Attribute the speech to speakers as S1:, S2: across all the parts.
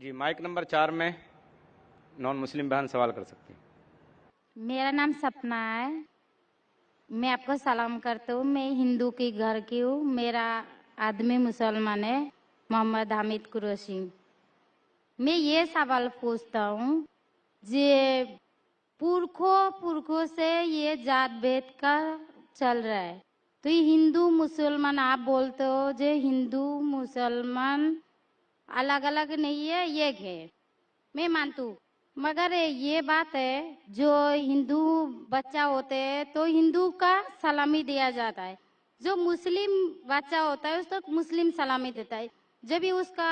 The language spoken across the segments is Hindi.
S1: जी, माइक नंबर 4 में नॉन मुस्लिम बहन सवाल कर सकती है।
S2: मेरा नाम सपना है। मैं आपको सलाम करता हूँ। मैं हिंदू की घर की हूँ। मेरा आदमी मुसलमान है, मोहम्मद हामिद कुरैशी। मैं ये सवाल पूछता हूँ, जे पुरखों पुरखों से ये जात भेद का चल रहा है, तो ये हिंदू मुसलमान आप बोलते हो, जो हिंदू मुसलमान अलग अलग नहीं है, एक है। मैं मानती हूँ, मगर ये बात है, जो हिंदू बच्चा होते हैं तो हिंदू का सलामी दिया जाता है, जो मुस्लिम बच्चा होता है उसको मुस्लिम सलामी देता है। जब भी उसका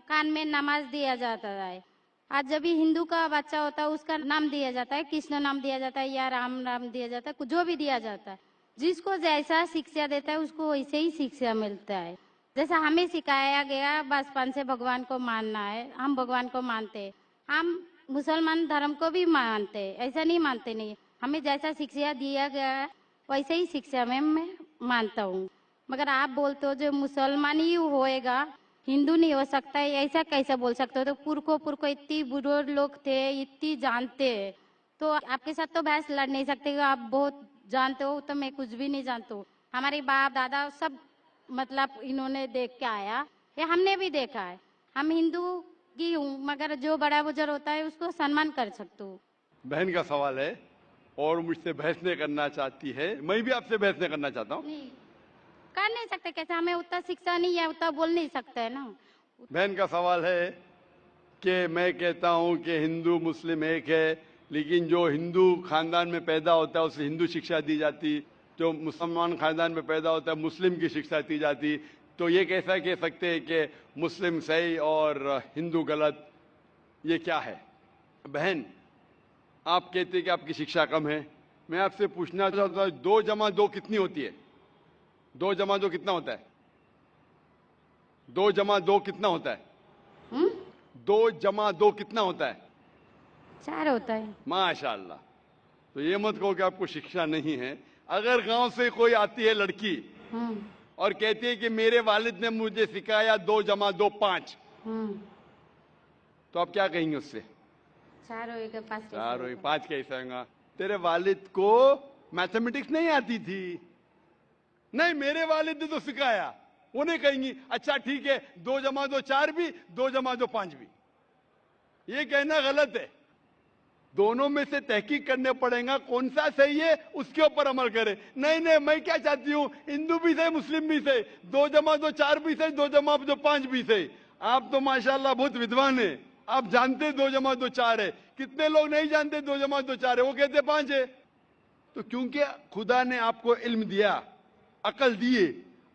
S2: कान में नमाज दिया जाता है, आज जब भी हिंदू का बच्चा होता है उसका नाम दिया जाता है, कृष्ण नाम दिया जाता है या राम नाम दिया जाता है, जो भी दिया जाता है। जिसको जैसा शिक्षा देता है उसको वैसे ही शिक्षा मिलता है। जैसा हमें सिखाया गया बचपन से भगवान को मानना है, हम भगवान को मानते हैं। हम मुसलमान धर्म को भी मानते हैं, ऐसा नहीं मानते नहीं। हमें जैसा शिक्षा दिया गया है वैसे ही शिक्षा में मैं मानता हूँ। मगर आप बोलते हो जो मुसलमान ही होएगा, हिंदू नहीं हो सकता है, ऐसा कैसे बोल सकते हो? तो पुरखों इतनी बुजुर्ग लोग थे, इतनी जानते हैं, तो आपके साथ तो बहस लड़ नहीं सकते। आप बहुत जानते हो, तो मैं कुछ भी नहीं जानती हूँ। हमारे बाप दादा सब मतलब इन्होंने देख के आया, ये हमने भी देखा है। हम हिंदू की हूँ, मगर जो बड़ा बुजुर्ग होता है उसको सम्मान कर सकती हूँ।
S3: बहन का सवाल है और मुझसे बहस नहीं करना चाहती है। मैं भी आपसे बहस नहीं करना चाहता हूँ।
S2: नहीं कर नहीं सकते, कैसे? हमें उतना शिक्षा नहीं है, उतना बोल नहीं सकते है ना।
S3: बहन का सवाल है कि मैं कहता हूँ कि हिंदू मुस्लिम एक है, लेकिन जो हिंदू खानदान में पैदा होता है उसे हिंदू शिक्षा दी जाती, जो मुसलमान खानदान में पैदा होता है मुस्लिम की शिक्षा दी जाती। तो ये कैसा कह सकते हैं कि मुस्लिम सही और हिंदू गलत? ये क्या है? बहन, आप कहते हैं कि आपकी शिक्षा कम है। मैं आपसे पूछना चाहता हूँ, 2 + 2 कितनी होती है? 2 + 2 कितना होता है? 2 + 2 कितना होता है? 2 + 2 कितना होता है?
S2: 4 होता है।
S3: माशाल्लाह। तो ये मत कहो कि आपको शिक्षा नहीं है। अगर गांव से कोई आती है लड़की और कहती है कि मेरे वालिद ने मुझे सिखाया 2 + 2 5, तो आप क्या कहेंगे उससे?
S2: 4 होएगा 5 कैसे
S3: 4 और
S2: होगा?
S3: 5 कैसे होगा? तेरे वालिद को मैथमेटिक्स नहीं आती थी? नहीं, मेरे वालिद ने तो सिखाया। वो नहीं कहेंगी अच्छा ठीक है 2 + 2 4 भी, 2 + 2 5 भी। ये कहना गलत है। दोनों में से तहकीक करने पड़ेगा, कौन सा सही है उसके ऊपर अमल करें। नहीं नहीं, मैं क्या चाहती हूं, हिंदू भी सही मुस्लिम भी सही, 2 + 2 4 भी सही, 2 + 2 5 भी सही। आप तो माशाल्लाह बहुत विद्वान है, आप जानते 2 + 2 4 है। कितने लोग नहीं जानते 2 + 2 4 है, वो कहते 5 है। तो क्योंकि खुदा ने आपको इल्म दिया, अकल दिए,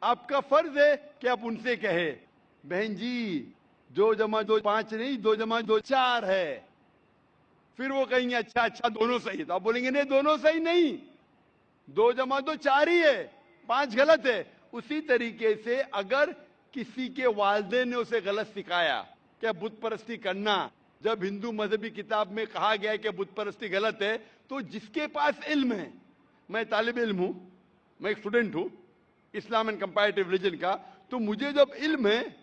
S3: आपका फर्ज है कि आप उनसे कहे बहन जी 2 + 2 5 नहीं, 2 + 2 4 है। फिर वो कहेंगे अच्छा अच्छा दोनों सही है, तो आप बोलेंगे नहीं दोनों सही नहीं, 2 + 2 4 ही है, 5 गलत है। उसी तरीके से अगर किसी के वालिदैन ने उसे गलत सिखाया क्या बुत परस्ती करना, जब हिंदू मजहबी किताब में कहा गया है कि बुत परस्ती गलत है, तो जिसके पास इल्म है, मैं तालिब इल्म हूं, मैं एक स्टूडेंट हूं इस्लाम एंड कंपैरेटिव रिलीजन का, तो मुझे जब इल्म है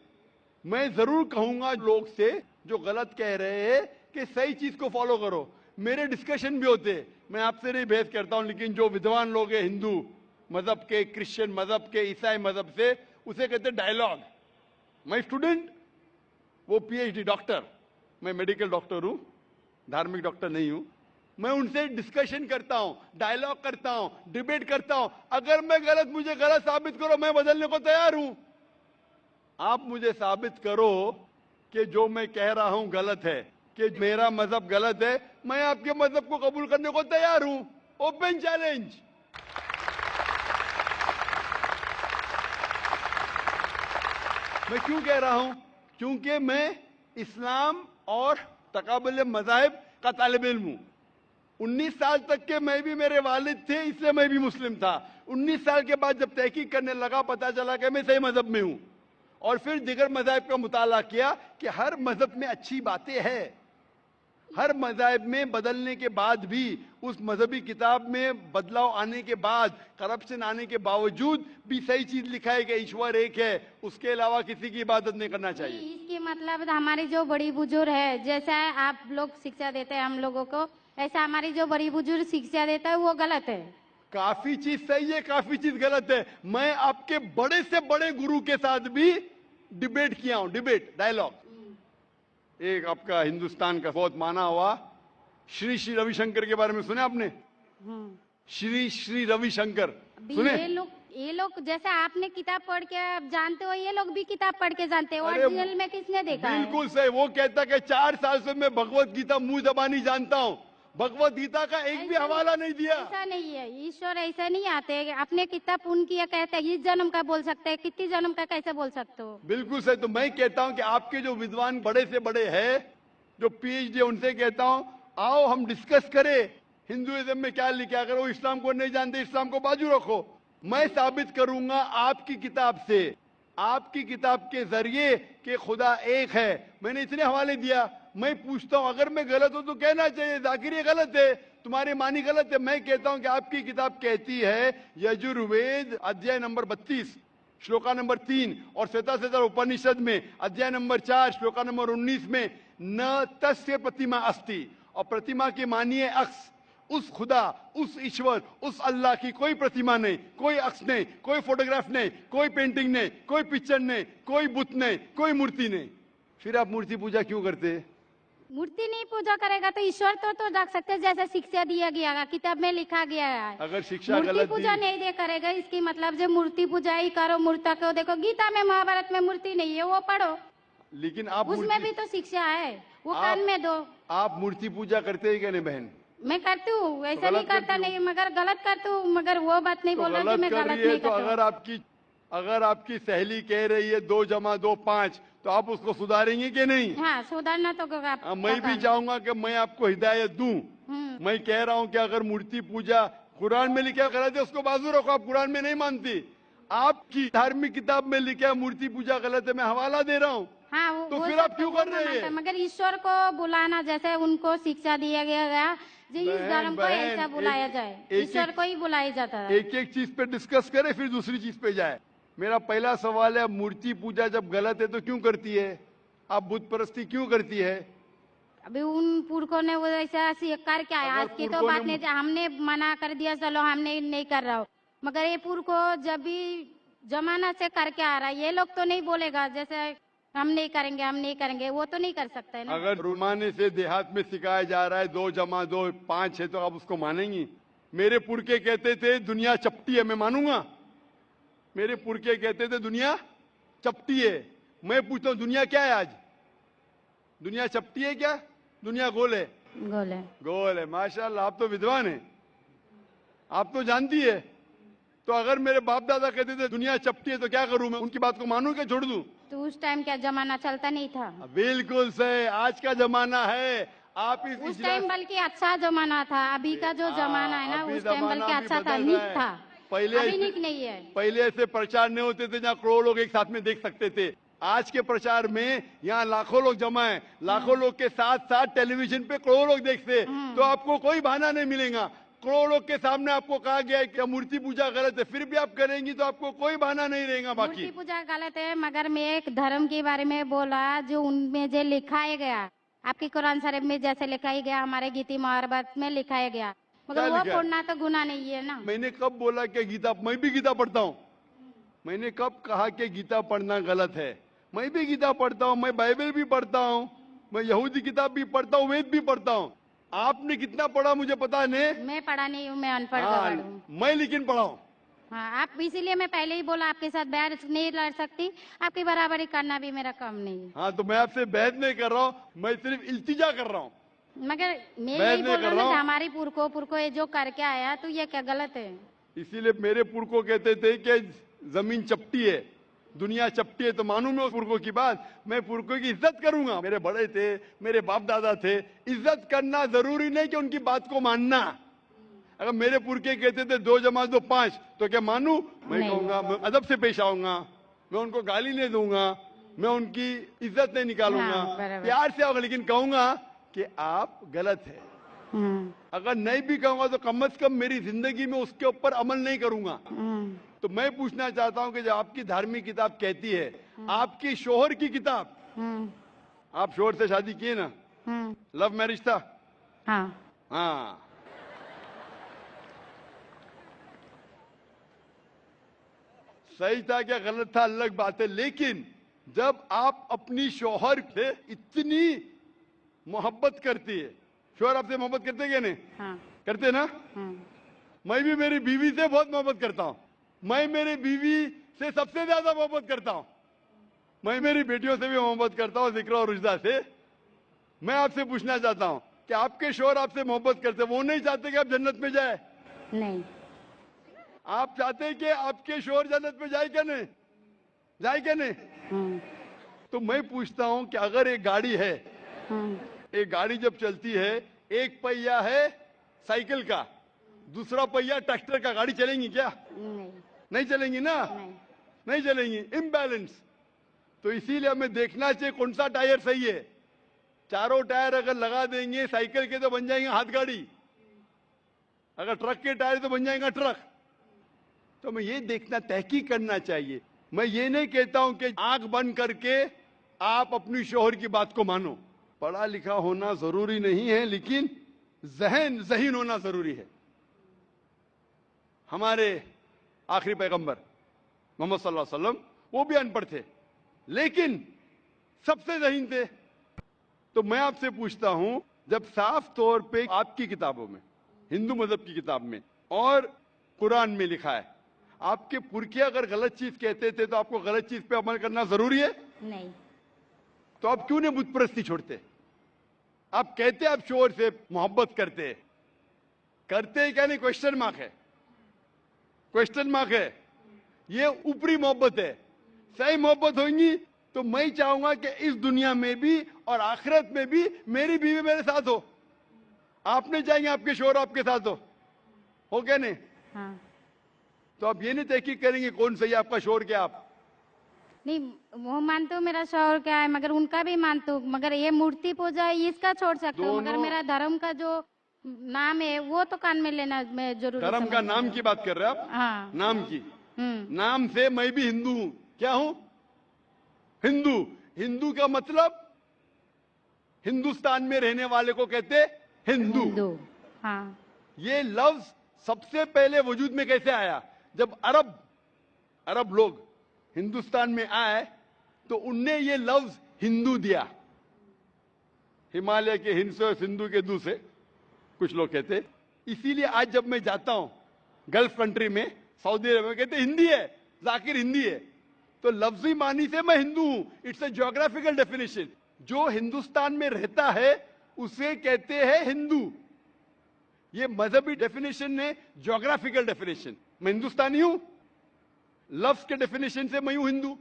S3: मैं जरूर कहूंगा लोग से जो गलत कह रहे हैं कि सही चीज को फॉलो करो। मेरे डिस्कशन भी होते हैं, मैं आपसे नहीं बहस करता हूं, लेकिन जो विद्वान लोग हैं हिंदू मजहब के, क्रिश्चियन मजहब के, ईसाई मजहब से, उसे कहते हैं डायलॉग। मैं स्टूडेंट, वो पीएचडी डॉक्टर, मैं मेडिकल डॉक्टर हूं, धार्मिक डॉक्टर नहीं हूं। मैं उनसे डिस्कशन करता हूं, डायलॉग करता हूं, डिबेट करता हूं। अगर मैं गलत, मुझे गलत साबित करो, मैं बदलने को तैयार हूं। आप मुझे साबित करो कि जो मैं कह रहा हूं गलत है, कि मेरा मजहब गलत है, मैं आपके मजहब को कबूल करने को तैयार हूं। Open challenge. मैं क्यों कह रहा हूं? क्योंकि मैं इस्लाम और तकाबुल मज़ाहिब का तालिब इल्म हूं। 19 साल तक के मैं भी, मेरे वालिद थे इसलिए मैं भी मुस्लिम था। 19 साल के बाद जब तहकीक करने लगा, पता चला कि मैं सही मजहब में हूं, और फिर दिगर मज़ाहिब का मुताला किया कि हर मजहब में अच्छी बातें हैं। हर मज़हब में बदलने के बाद भी, उस मजहबी किताब में बदलाव आने के बाद, करप्शन आने के बावजूद भी सही चीज लिखा है कि ईश्वर एक है, उसके अलावा किसी की इबादत नहीं करना चाहिए।
S2: इसके मतलब हमारी जो बड़ी बुजुर्ग है, जैसा आप लोग शिक्षा देते हैं हम लोगों को, ऐसा हमारी जो बड़ी बुजुर्ग शिक्षा देता है वो गलत है।
S3: काफी चीज सही है, काफी चीज गलत है। मैं आपके बड़े से बड़े गुरु के साथ भी डिबेट किया हूं, डिबेट डायलॉग। एक आपका हिंदुस्तान का बहुत माना हुआ श्री श्री रविशंकर के बारे में सुने आपने? श्री श्री रविशंकर सुने?
S2: ये लोग जैसे आपने किताब पढ़ के आप जानते हो, ये लोग भी किताब पढ़ के जानते हो।
S3: अरे
S2: ओरिजिनल में किसने देखा है?
S3: बिल्कुल सही। वो कहता कि 4 साल से मैं भगवत गीता मुंह जबानी जानता हूँ, भगवत गीता का एक भी हवाला नहीं दिया।
S2: ऐसा नहीं है, ईश्वर ऐसा नहीं आते। अपने कितना पुण्य किया कहते हैं, इस जन्म का बोल सकते हैं, कितनी जन्म का कैसे बोल सकते हो?
S3: बिल्कुल सही। तो मैं कहता हूं कि आपके जो विद्वान बड़े से बड़े हैं, जो पीएचडी, उनसे कहता हूं आओ हम डिस्कस करें हिंदुइज्म में क्या लिखा है। अगर वो इस्लाम को नहीं जानते, इस्लाम को बाजू रखो। मैं साबित करूंगा आपकी किताब से, आपकी किताब के जरिए कि खुदा एक है। मैंने इतने हवाले दिया। मैं पूछता हूं अगर मैं गलत हूं तो कहना चाहिए जाकिर ये गलत है, तुम्हारी मानी गलत है। मैं कहता हूं कि आपकी किताब कहती है यजुर्वेद अध्याय नंबर 32 श्लोका नंबर 3 और श्वेताश्वतर उपनिषद में अध्याय नंबर 4 श्लोका नंबर 19 में न तस्य प्रतिमा अस्ति, और प्रतिमा की मानिए अक्स। उस खुदा, उस ईश्वर, उस अल्लाह की कोई प्रतिमा नहीं, कोई अक्स नहीं, कोई फोटोग्राफ नहीं, कोई पेंटिंग नहीं, कोई पिक्चर नहीं, कोई बुत नहीं, कोई मूर्ति नहीं। फिर आप मूर्ति पूजा क्यों करते हैं?
S2: मूर्ति नहीं पूजा करेगा तो ईश्वर तो रख सकते हैं, जैसे शिक्षा दिया गया है, किताब में लिखा गया है।
S3: अगर शिक्षा
S2: मूर्ति
S3: गलत
S2: पूजा
S3: दी,
S2: नहीं दे करेगा, इसकी मतलब जो मूर्ति पूजा ही करो, मूर्ता को देखो। गीता में, महाभारत में मूर्ति नहीं है, वो पढ़ो,
S3: लेकिन आप
S2: उसमें भी तो शिक्षा है, वो कान में दो।
S3: आप मूर्ति पूजा करते हैं क्या नहीं बहन?
S2: मैं करती हूँ, ऐसा
S3: गलत
S2: नहीं करता
S3: करती
S2: नहीं, मगर गलत करती हूँ। मगर वो बात नहीं बोल रही कि मैं
S3: कर
S2: गलत
S3: रही है
S2: नहीं
S3: तो
S2: करती हूँ।
S3: अगर आपकी सहेली कह रही है 2 जमा 2 5, तो आप उसको सुधारेंगे कि नहीं?
S2: हाँ, सुधारना तो
S3: मैं भी चाहूंगा कि मैं आपको हिदायत दूं। मैं कह रहा हूं कि अगर मूर्ति पूजा कुरान में लिखा गलत है, उसको बाजू रखो। आप कुरान में नहीं मानती, आपकी धार्मिक किताब में लिखा मूर्ति पूजा गलत है, मैं हवाला दे रहा हूं।
S2: हाँ,
S3: तो फिर आप क्यों कर रहे हैं?
S2: मगर ईश्वर को बुलाना, जैसे उनको शिक्षा दिया गया जो इस धर्म को ऐसा बुलाया जाए, ईश्वर को ही बुलाया जाता है।
S3: एक एक चीज पे डिस्कस करे फिर दूसरी चीज पे जाए। मेरा पहला सवाल है, मूर्ति पूजा जब गलत है तो क्यों करती है? आप बुत परस्ती क्यों करती है?
S2: अभी उन पुरखों ने वो ऐसा कर क्या है, आज की तो बात नहीं, हमने मना कर दिया चलो हमने नहीं कर रहा हूँ, मगर ये पुरखों जब भी जमाना से करके आ रहा है, ये लोग तो नहीं बोलेगा जैसे हम नहीं करेंगे, हम नहीं करेंगे, वो तो नहीं कर सकता है ना।
S3: अगर रुमाने से देहात में सिखाया जा रहा है 2 जमा 2 5 है, तो आप उसको मानेंगी? मेरे पुरखे कहते थे दुनिया चपटी है, मैं मानूंगा? मेरे पुरखे कहते थे दुनिया चपटी है। मैं पूछता हूँ दुनिया क्या है आज? दुनिया चपटी है क्या? दुनिया गोल है?
S2: गोल है।
S3: गोल है। माशाल्लाह, आप तो विद्वान है, आप तो जानती है। तो अगर मेरे बाप दादा कहते थे दुनिया चपटी है तो क्या करूं मैं? उनकी बात को मानूं क्या छोड़ दूं?
S2: तो उस टाइम क्या जमाना चलता नहीं था?
S3: बिल्कुल सही, आज का जमाना है। आप
S2: उस टाइम बल्कि अच्छा जमाना था, अभी का जो जमाना है ना, उस टाइम बल्कि अच्छा था, नीक था।
S3: पहले
S2: अभी नीक नहीं है।
S3: पहले ऐसे प्रचार नहीं होते थे जहाँ करोड़ों लोग एक साथ में देख सकते थे। आज के प्रचार में यहाँ लाखों लोग जमा है, लाखों लोग के साथ साथ टेलीविजन पे करोड़ों लोग देखते, तो आपको कोई बहाना नहीं मिलेगा। करोड़ों लोग के सामने आपको कहा गया है कि मूर्ति पूजा गलत है, फिर भी आप करेंगी तो आपको कोई बहाना नहीं रहेगा। बाकी
S2: मूर्ति पूजा गलत है, मगर मैं एक धर्म के बारे में बोला जो उनमें जो लिखाया गया, आपकी कुरान शरीफ में जैसे लिखाया गया, हमारे गीता महाभारत में लिखाया गया, मगर वो पढ़ना तो गुनाह नहीं है ना।
S3: मैंने कब बोला कि गीता? मैं भी गीता पढ़ता हूँ। मैंने कब कहा कि गीता पढ़ना गलत है? मैं भी गीता पढ़ता हूँ, मैं बाइबल भी पढ़ता हूँ, मैं यहूदी किताब भी पढ़ता हूँ, वेद भी पढ़ता हूँ। आपने कितना पढ़ा मुझे पता नहीं,
S2: मैं पढ़ा नहीं हूँ, मैं अनपढ़ हूँ।
S3: मैं लेकिन पढ़ा हूँ।
S2: हाँ, आप इसीलिए मैं पहले ही बोला आपके साथ बहस नहीं लड़ सकती, आपकी बराबरी करना भी मेरा काम नहीं है।
S3: हाँ, तो मैं आपसे बहस नहीं कर रहा हूँ, मैं सिर्फ इल्तिजा कर रहा हूँ।
S2: मगर मैं यही बोल रहा हूँ हमारी पुरखों ये जो करके आया तो ये क्या गलत है?
S3: इसीलिए मेरे पुरखों कहते थे कि जमीन चपटी है, दुनिया चपटी है, तो मानू मैं उस पुरखों की बात। मैं पुरखों की इज्जत करूंगा, मेरे बड़े थे, मेरे बाप दादा थे। इज्जत करना जरूरी नहीं कि उनकी बात को मानना। अगर मेरे पुरखे कहते थे 2 जमा 2 5, तो क्या मानू? मैं कहूंगा, मैं अदब से पेश आऊंगा, मैं उनको गाली नहीं दूंगा, मैं उनकी इज्जत नहीं निकालूंगा,
S2: हाँ,
S3: प्यार से आऊंगा, लेकिन कहूंगा कि आप गलत है। अगर नहीं भी कहूंगा तो कम से कम मेरी जिंदगी में उसके ऊपर अमल नहीं करूंगा। तो मैं पूछना चाहता हूं कि जब आपकी धार्मिक किताब कहती है, आपकी शोहर की किताब, आप शोहर से शादी किए ना, लव मैरिज था? हाँ। सही था क्या गलत था अलग बात है, लेकिन जब आप अपनी शोहर से इतनी मोहब्बत करती है, शोहर आपसे मोहब्बत करते क्या नहीं? करते ना? मैं भी मेरी बीवी से बहुत मोहब्बत करता हूं। मैं मेरी बीवी से सबसे ज्यादा मोहब्बत करता हूं। मैं मेरी बेटियों से भी मोहब्बत करता हूं, जिक्र और रुजदा से। मैं आपसे पूछना चाहता हूं कि आपके शोहर आपसे मोहब्बत करते, वो नहीं चाहते कि आप जन्नत में जाए?
S2: नहीं।
S3: आप चाहते हैं कि आपके शोहर जन्नत में जाए क्या नहीं? जाए क्या नहीं? तो मैं पूछता हूं कि अगर एक गाड़ी है, एक गाड़ी जब चलती है, एक पहिया है साइकिल का, दूसरा पहिया ट्रैक्टर का, गाड़ी चलेंगी क्या? नहीं चलेंगी ना? नहीं चलेंगी, इम्बैलेंस। तो इसीलिए हमें देखना चाहिए कौन सा टायर सही है। चारों टायर अगर लगा देंगे साइकिल के तो बन जाएंगे हाथ गाड़ी, अगर ट्रक के टायर तो बन जाएगा ट्रक। तो हमें ये देखना, तहकीक करना चाहिए। मैं ये नहीं कहता हूं कि आंख बंद करके आप अपनी शोहर की बात को मानो। पढ़ा लिखा होना जरूरी नहीं है, लेकिन ज़हीन होना जरूरी है। हमारे आखिरी पैगंबर मोहम्मद सल्लल्लाहु अलैहि वसल्लम, वो भी अनपढ़ थे लेकिन सबसे ज़हीन थे। तो मैं आपसे पूछता हूं, जब साफ तौर पे आपकी किताबों में, हिंदू मजहब की किताब में और कुरान में लिखा है, आपके पुरखे अगर गलत चीज कहते थे तो आपको गलत चीज पे अमल करना जरूरी है?
S2: नहीं।
S3: तो आप क्यों नहीं बुत परस्ती छोड़ते? आप कहते आप शोहर से मोहब्बत करते हैं क्या नहीं? क्वेश्चन मार्क है, क्वेश्चन मार्क है। ये ऊपरी मोहब्बत है। सही मोहब्बत होगी तो मैं चाहूंगा कि इस दुनिया में भी और आखिरत में भी मेरी बीवी मेरे साथ हो। आप नहीं चाहेंगे आपके शोहर आपके साथ हो क्या नहीं? तो आप ये नहीं तहकीक करेंगे कौन सही आपका शोहर क्या? आप
S2: नहीं, वो मानते हो मेरा शोहर क्या है, मगर उनका भी मानते हो, मगर ये मूर्ति पूजा है इसका छोड़ सकते हो, मगर मेरा धर्म का जो नाम है वो तो कान में लेना मैं जरूर।
S3: धर्म का नाम की बात कर रहे हैं आप?
S2: हाँ।
S3: नाम की। नाम से मैं भी हिंदू हूं। क्या हूं? हिंदू। हिंदू का मतलब हिंदुस्तान में रहने वाले को कहते हिंदू।
S2: हाँ।
S3: ये लफ्ज सबसे पहले वजूद में कैसे आया? जब अरब लोग हिंदुस्तान में आए तो उनने ये लफ्ज हिंदू दिया। हिमालय के हिंद से और सिंधु के दू से कुछ लोग कहते। इसीलिए आज जब मैं जाता हूं गल्फ कंट्री में, सऊदी अरब में, कहते हिंदी है, जाकिर हिंदी है। तो लफ्जी मानी से मैं हिंदू हूं। It's a geographical definition. जो हिंदुस्तान में रहता है उसे कहते हैं हिंदू। ये मजहबी डेफिनेशन है, ज्योग्राफिकल डेफिनेशन। मैं हिंदुस्तानी हूं, लफ्ज के डेफिनेशन से मैं हूं हिंदू।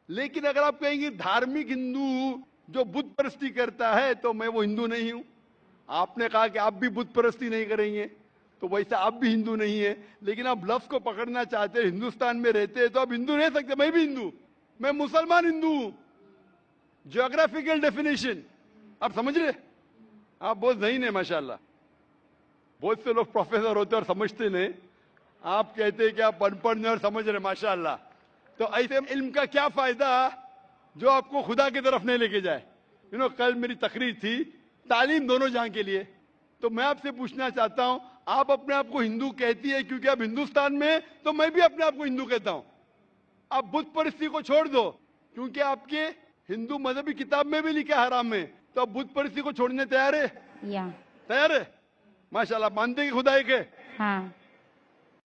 S3: लेकिन अगर आप कहेंगे धार्मिक हिंदू जो बुत परस्ती करता है तो मैं वो हिंदू नहीं हूं। आपने कहा कि आप भी बुत परस्ती नहीं करेंगे, तो वैसे आप भी हिंदू नहीं है। लेकिन आप लफ्ज को पकड़ना चाहते हैं, हिंदुस्तान में रहते हैं तो आप हिंदू नहीं सकते। मैं भी हिंदू, मैं मुसलमान हिंदू हूं। ज्योग्राफिकल डेफिनेशन आप समझ रहे? आप बहुत ज़हीन है माशाल्लाह। बहुत से लोग प्रोफेसर होते और समझते नहीं। आप कहते हैं कि आप अनपढ़ नहीं और समझ रहे, माशाल्लाह। तो ऐसे इल्म का क्या फायदा जो आपको खुदा की तरफ नहीं लेके जाए? कल मेरी तकरीर थी तालीम दोनों जहां के लिए। तो मैं आपसे पूछना चाहता हूं, आप अपने आप को हिंदू कहती है क्योंकि आप हिंदुस्तान में, तो मैं भी अपने आप को हिंदू कहता हूं। आप बुत परस्ती को छोड़ दो क्योंकि आपके हिंदू मजहबी किताब में भी लिखा है हराम है, तो आप बुत परस्ती को छोड़ने तैयार है? तैयार है? माशाल्लाह। मानते हैं कि खुदा एक है?
S2: हाँ।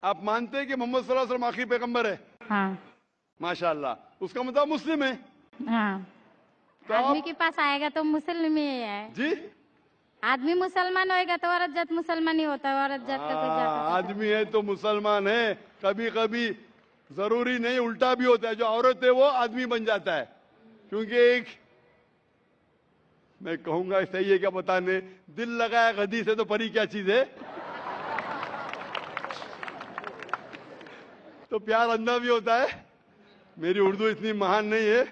S3: आप मानते हैं कि मोहम्मद सल्लल्लाहु अलैहि वसल्लम आखिरी पैगंबर है?
S2: हाँ।
S3: माशाल्लाह। उसका मतलब मुस्लिम है?
S2: हाँ।
S3: तो
S2: आदमी के पास आएगा तो मुस्लिम ही है
S3: जी।
S2: आदमी मुसलमान होएगा तो औरत जात मुसलमान ही होता है। औरत जात का कोई जात
S3: आदमी है तो मुसलमान है। कभी कभी जरूरी नहीं, उल्टा भी होता है। जो औरत है वो आदमी बन जाता है। क्योंकि एक मैं कहूंगा सही है क्या बताने, दिल लगाया गधी से तो परी क्या चीज है। तो प्यार अंधा भी होता है। मेरी उर्दू इतनी महान नहीं है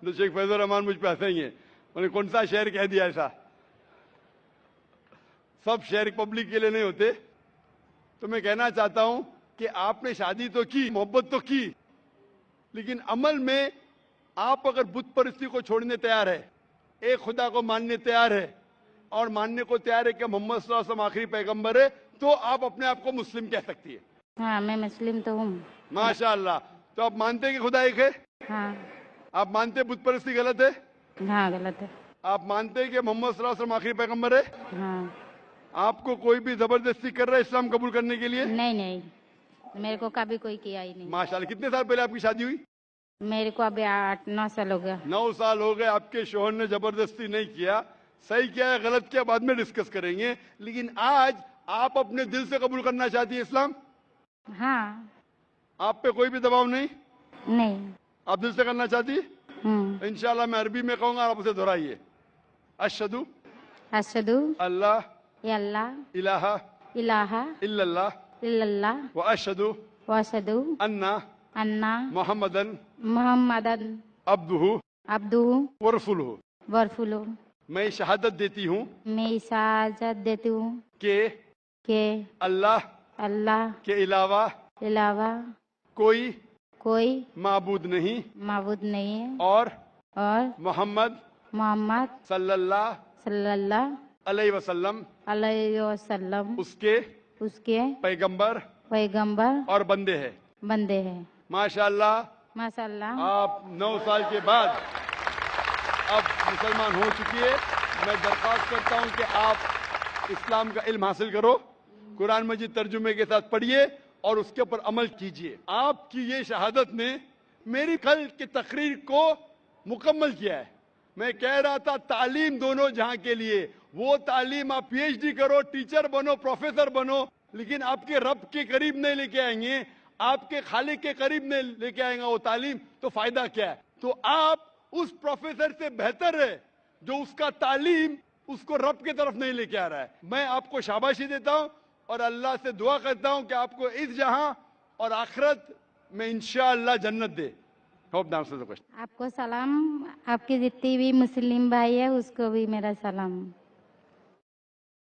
S3: तो शेख फैजुर रहमान मुझ पे हंसेंगे। उन्हें कौन सा शहर कह दिया ऐसा? सब शहर पब्लिक के लिए नहीं होते। तो मैं कहना चाहता हूं कि आपने शादी तो की, मोहब्बत तो की, लेकिन अमल में आप अगर बुत परस्ती को छोड़ने तैयार है, एक खुदा को मानने तैयार है और मानने को तैयार है कि मोहम्मद सल्लल्लाहु अलैहि वसल्लम आखिरी पैगंबर है, तो आप अपने आप को मुस्लिम कह सकती है।
S2: हाँ, मैं मुस्लिम तो हूँ।
S3: माशाअल्लाह। तो आप मानते हैं कि खुदा एक है?
S2: हाँ।
S3: आप मानते हैं बुत परस्ती गलत है?
S2: हाँ, गलत है।
S3: आप मानते हैं कि मोहम्मद सल्लल्लाहु अलैहि वसल्लम आखिरी पैगंबर है?
S2: हाँ।
S3: आपको कोई भी जबरदस्ती कर रहा है इस्लाम कबूल करने के लिए?
S2: नहीं नहीं, मेरे को कभी कोई किया ही नहीं।
S3: माशाल्लाह। कितने साल पहले आपकी शादी हुई?
S2: मेरे को अभी 8-9 साल हो गया।
S3: 9 साल हो गए। आपके शोहर ने जबरदस्ती नहीं किया। सही किया है गलत किया बाद में डिस्कस करेंगे, लेकिन आज आप अपने दिल से कबूल करना चाहती है इस्लाम?
S2: हाँ।
S3: आप पे कोई भी दबाव नहीं?
S2: नहीं।
S3: आप दिल से करना चाहती है? इंशाल्लाह मैं अरबी में कहूंगा, आप उसे दोहराइए। अशहदु
S2: अशहदु
S3: अल्लाह
S2: अल्लाह
S3: इलाहा
S2: इलाहा
S3: इल्लल्लाह
S2: इल्लल्लाह
S3: व अशहदु
S2: व अशहदु
S3: अन्ना
S2: अन्ना
S3: मोहम्मदन
S2: मुहम्मदन
S3: अब्दुहु
S2: अब्दुहु
S3: व रसूलुहु।
S2: व रसूलुहु।
S3: मैं शहादत देती हूँ
S2: मैं इजाजत देती हूँ
S3: कि
S2: कि
S3: अल्लाह
S2: अल्लाह
S3: के अलावा
S2: अलावा
S3: कोई
S2: कोई
S3: माबूद नहीं
S2: माबूद नहीं है
S3: और
S2: और
S3: मोहम्मद
S2: मोहम्मद
S3: सल्लल्लाहु
S2: सल्लल्लाहु
S3: अलैहि वसल्लम
S2: अलैहि वसल्लम
S3: उसके
S2: उसके
S3: पैगंबर
S2: पैगंबर
S3: और बंदे हैं।
S2: बंदे हैं।
S3: माशाअल्लाह।
S2: माशाअल्लाह।
S3: आप 9 साल के बाद अब मुसलमान हो चुकी है। मैं दरख्वास्त करता हूं कि आप इस्लाम का इल्म हासिल करो, कुरान मजीद तर्जुमे के साथ पढ़िए और उसके ऊपर अमल कीजिए। आपकी ये शहादत ने मेरी कल की तकरीर को मुकम्मल किया है। मैं कह रहा था तालीम दोनों जहां के लिए, वो तालीम आप पीएचडी करो, टीचर बनो, प्रोफेसर बनो, लेकिन आपके रब के करीब नहीं लेके आएंगे, आपके खालिक के करीब नहीं लेके आएगा वो तालीम, तो फायदा क्या है? तो आप उस प्रोफेसर से बेहतर है जो उसका तालीम उसको रब की तरफ नहीं लेके आ रहा है। मैं आपको शाबाशी देता हूं और अल्लाह से दुआ करता हूं कि आपको इस जहां और आखिरत में इंशाअल्लाह जन्नत दे। Hope the answer the question.
S2: आपको सलाम, आपके जितनी भी मुस्लिम भाई है उसको भी मेरा सलाम।